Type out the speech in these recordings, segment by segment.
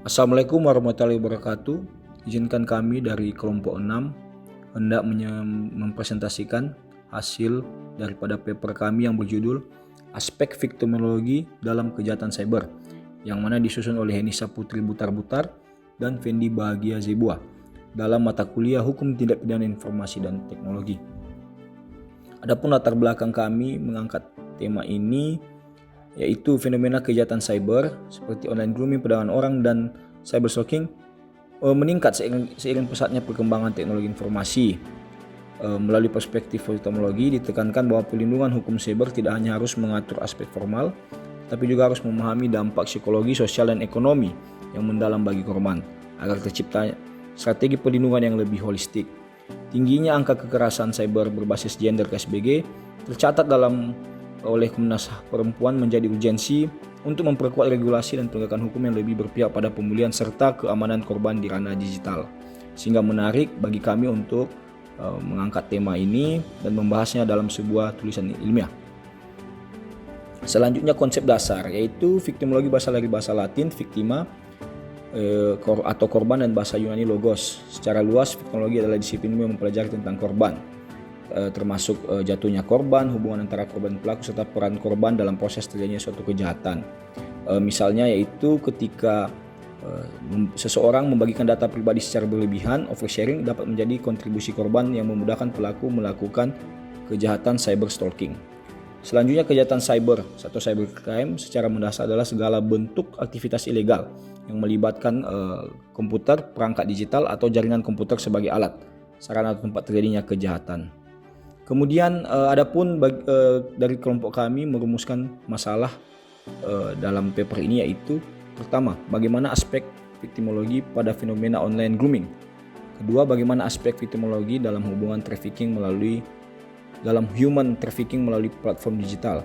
Assalamualaikum warahmatullahi wabarakatuh. Izinkan kami dari kelompok 6 hendak mempresentasikan hasil daripada paper kami yang berjudul Aspek Viktimologi dalam Kejahatan Cyber, yang mana disusun oleh Henisa Putri Butar-Butar dan Fendi Bahagia Zebua dalam mata kuliah Hukum Tindak Pidana Informasi dan Teknologi. Adapun latar belakang kami mengangkat tema ini yaitu fenomena kejahatan cyber seperti online grooming, perdagangan orang, dan cyber stalking meningkat seiring pesatnya perkembangan teknologi informasi. Melalui perspektif viktimologi ditekankan bahwa perlindungan hukum cyber tidak hanya harus mengatur aspek formal, tapi juga harus memahami dampak psikologi, sosial, dan ekonomi yang mendalam bagi korban agar tercipta strategi perlindungan yang lebih holistik. Tingginya angka kekerasan cyber berbasis gender KSBG tercatat oleh Komnas Perempuan menjadi urgensi untuk memperkuat regulasi dan penegakan hukum yang lebih berpihak pada pemulihan serta keamanan korban di ranah digital. Sehingga menarik bagi kami untuk mengangkat tema ini dan membahasnya dalam sebuah tulisan ilmiah. Selanjutnya konsep dasar, yaitu viktimologi berasal dari bahasa Latin victima atau korban, dan bahasa Yunani logos. Secara luas, viktimologi adalah disiplin yang mempelajari tentang korban, termasuk jatuhnya korban, hubungan antara korban dan pelaku, serta peran korban dalam proses terjadinya suatu kejahatan. Misalnya yaitu ketika seseorang membagikan data pribadi secara berlebihan, oversharing dapat menjadi kontribusi korban yang memudahkan pelaku melakukan kejahatan cyber stalking. Selanjutnya, kejahatan cyber atau cybercrime secara mendasar adalah segala bentuk aktivitas ilegal yang melibatkan komputer, perangkat digital, atau jaringan komputer sebagai alat, sarana atau tempat terjadinya kejahatan. Kemudian adapun dari kelompok kami merumuskan masalah dalam paper ini, yaitu pertama, bagaimana aspek viktimologi pada fenomena online grooming. Kedua, bagaimana aspek viktimologi dalam hubungan human trafficking melalui platform digital.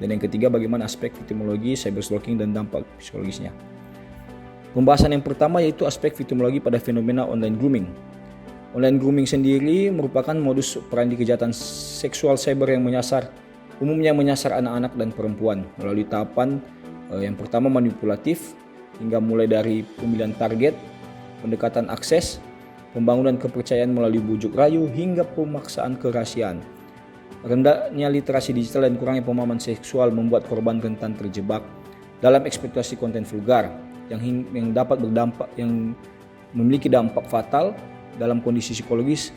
Dan yang ketiga, bagaimana aspek viktimologi cyber stalking dan dampak psikologisnya. Pembahasan yang pertama yaitu aspek viktimologi pada fenomena online grooming. Online grooming sendiri merupakan modus operandi kejahatan seksual cyber yang umumnya menyasar anak-anak dan perempuan melalui tahapan yang pertama manipulatif, hingga mulai dari pemilihan target, pendekatan akses, pembangunan kepercayaan melalui bujuk rayu, hingga pemaksaan kerahasiaan. Rendahnya literasi digital dan kurangnya pemahaman seksual membuat korban rentan terjebak dalam eksploitasi konten vulgar yang memiliki dampak fatal dalam kondisi psikologis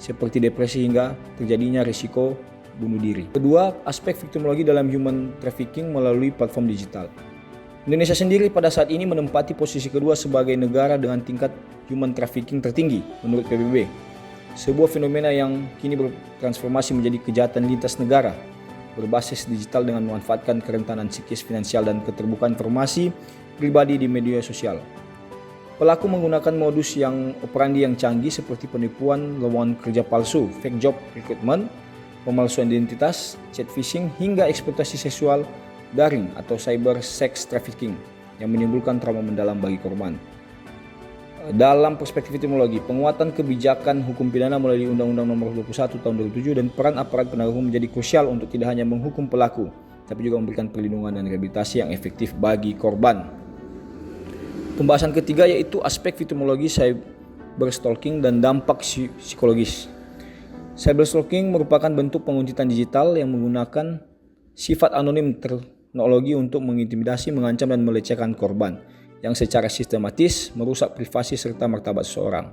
seperti depresi hingga terjadinya risiko bunuh diri. Kedua, aspek viktimologi dalam human trafficking melalui platform digital. Indonesia sendiri pada saat ini menempati posisi kedua sebagai negara dengan tingkat human trafficking tertinggi menurut PBB. Sebuah fenomena yang kini bertransformasi menjadi kejahatan lintas negara berbasis digital dengan memanfaatkan kerentanan psikis, finansial, dan keterbukaan informasi pribadi di media sosial. Pelaku menggunakan modus operandi yang canggih seperti penipuan, lowongan kerja palsu, fake job recruitment, pemalsuan identitas, chat phishing, hingga eksploitasi seksual daring atau cyber sex trafficking yang menimbulkan trauma mendalam bagi korban. Dalam perspektif viktimologi, penguatan kebijakan hukum pidana melalui Undang-Undang Nomor 21 Tahun 2007 dan peran aparat penegak hukum menjadi krusial untuk tidak hanya menghukum pelaku, tapi juga memberikan perlindungan dan rehabilitasi yang efektif bagi korban. Pembahasan ketiga yaitu aspek viktimologi cyber stalking dan dampak psikologis. Cyber stalking merupakan bentuk penguntitan digital yang menggunakan sifat anonim teknologi untuk mengintimidasi, mengancam, dan melecehkan korban yang secara sistematis merusak privasi serta martabat seseorang.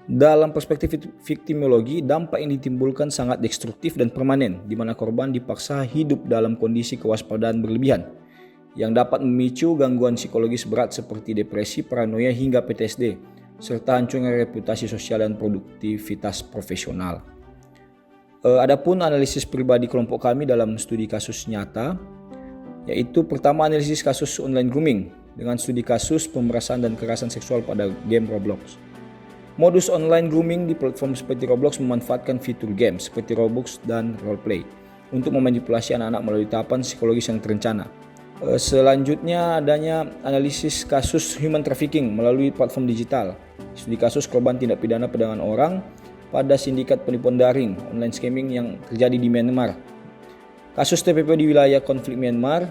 Dalam perspektif viktimologi, dampak yang ditimbulkan sangat destruktif dan permanen, di mana korban dipaksa hidup dalam kondisi kewaspadaan berlebihan yang dapat memicu gangguan psikologis berat seperti depresi, paranoia, hingga PTSD, serta hancurnya reputasi sosial dan produktivitas profesional. Adapun analisis pribadi kelompok kami dalam studi kasus nyata, yaitu pertama, analisis kasus online grooming dengan studi kasus pemerasan dan kekerasan seksual pada game Roblox. Modus online grooming di platform seperti Roblox memanfaatkan fitur game seperti Roblox dan roleplay untuk memanipulasi anak-anak melalui tahapan psikologis yang terencana. Selanjutnya, adanya analisis kasus human trafficking melalui platform digital. Studi kasus korban tindak pidana perdagangan orang pada sindikat penipuan daring online scamming yang terjadi di Myanmar. Kasus TPP di wilayah konflik Myanmar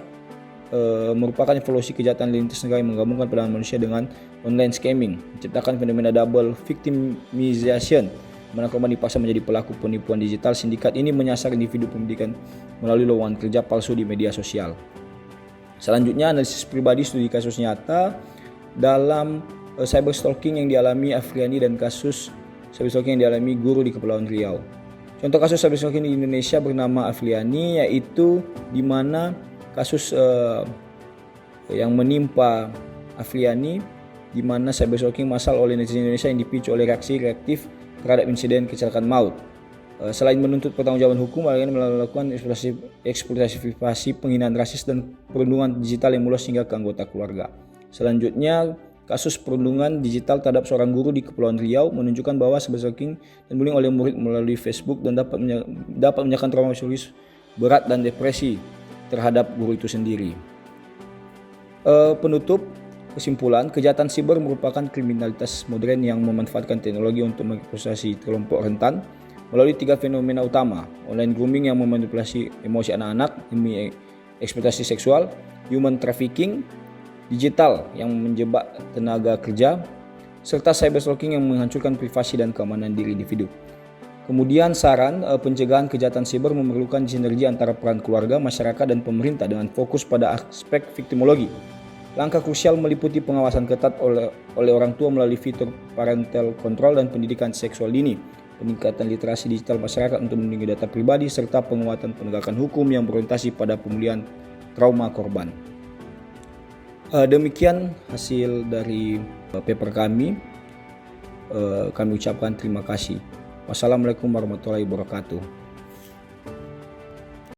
merupakan evolusi kejahatan lintas negara yang menggabungkan perdagangan manusia dengan online scamming, menciptakan fenomena double victimization, mana korban dipaksa menjadi pelaku penipuan digital. Sindikat ini menyasar individu pendidikan melalui lowongan kerja palsu di media sosial. Selanjutnya, analisis pribadi studi kasus nyata dalam cyberstalking yang dialami Afriani dan kasus cyberstalking yang dialami guru di Kepulauan Riau. Contoh kasus cyberstalking di Indonesia bernama Afriani, yaitu di mana kasus yang menimpa Afriani, di mana cyberstalking massal oleh netizen Indonesia yang dipicu oleh reaksi reaktif terhadap insiden kecelakaan maut. Selain menuntut pertanggungjawaban hukum, Afriani melakukan eksploitasi penghinaan rasis dan perundungan digital yang meluas hingga ke anggota keluarga. Selanjutnya, kasus perundungan digital terhadap seorang guru di Kepulauan Riau menunjukkan bahwa cyberstalking dan bullying oleh murid melalui Facebook dan dapat menyebabkan trauma psikologis berat dan depresi terhadap guru itu sendiri. Penutup, kesimpulan, kejahatan siber merupakan kriminalitas modern yang memanfaatkan teknologi untuk mengeksploitasi kelompok rentan melalui 3 fenomena utama: online grooming yang memanipulasi emosi anak-anak demi eksploitasi seksual, human trafficking digital yang menjebak tenaga kerja, serta cyberstalking yang menghancurkan privasi dan keamanan diri individu. Kemudian saran, pencegahan kejahatan siber memerlukan sinergi antara peran keluarga, masyarakat, dan pemerintah dengan fokus pada aspek viktimologi. Langkah krusial meliputi pengawasan ketat oleh orang tua melalui fitur parental control dan pendidikan seksual dini, peningkatan literasi digital masyarakat untuk melindungi data pribadi, serta penguatan penegakan hukum yang berorientasi pada pemulihan trauma korban. Demikian hasil dari paper kami. Kami ucapkan terima kasih. Wassalamualaikum warahmatullahi wabarakatuh.